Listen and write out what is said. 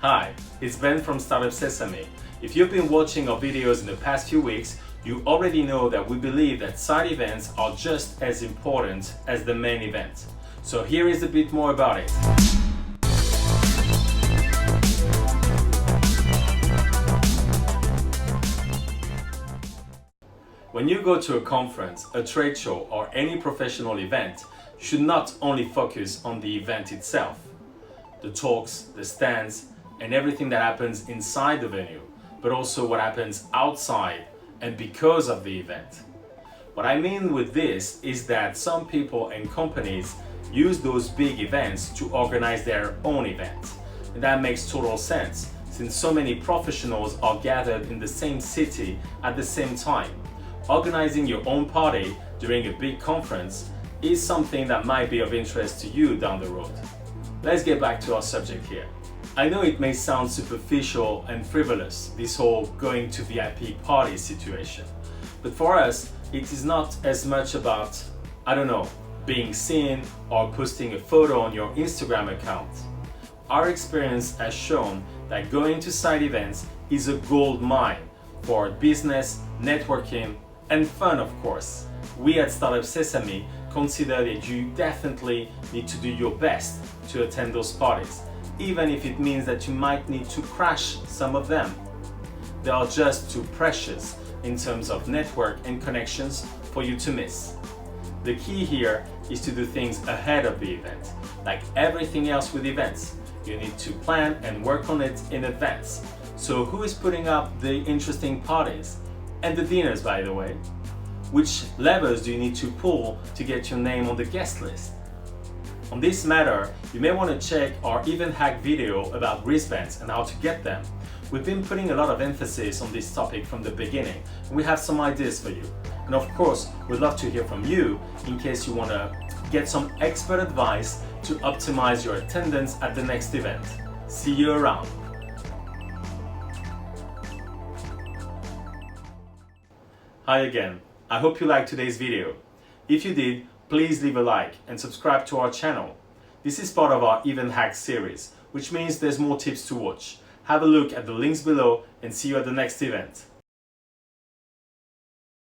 Hi, it's Ben from Startup Sesame. If you've been watching our videos in the past few weeks, you already know that we believe that side events are just as important as the main event. So here is a bit more about it. When you go to a conference, a trade show, or any professional event, you should not only focus on the event itself, the talks, the stands, and everything that happens inside the venue, but also what happens outside and because of the event. What I mean with this is that some people and companies use those big events to organize their own event. And that makes total sense, since so many professionals are gathered in the same city at the same time. Organizing your own party during a big conference is something that might be of interest to you down the road. Let's get back to our subject here. I know it may sound superficial and frivolous, this whole going to VIP party situation. But for us, it is not as much about, being seen or posting a photo on your Instagram account. Our experience has shown that going to side events is a gold mine for business, networking, and fun, of course. We at Startup Sesame consider that you definitely need to do your best to attend those parties, even if it means that you might need to crash some of them. They are just too precious in terms of network and connections for you to miss. The key here is to do things ahead of the event. Like everything else with events, you need to plan and work on it in advance. So who is putting up the interesting parties? And the dinners, by the way. Which levers do you need to pull to get your name on the guest list? On this matter, you may want to check our Event Hack video about wristbands and how to get them. We've been putting a lot of emphasis on this topic from the beginning, and we have some ideas for you. And of course, we'd love to hear from you in case you want to get some expert advice to optimize your attendance at the next event. See you around. Hi again. I hope you liked today's video. If you did, please leave a like and subscribe to our channel. This is part of our Event Hack series, which means there's more tips to watch. Have a look at the links below and see you at the next event.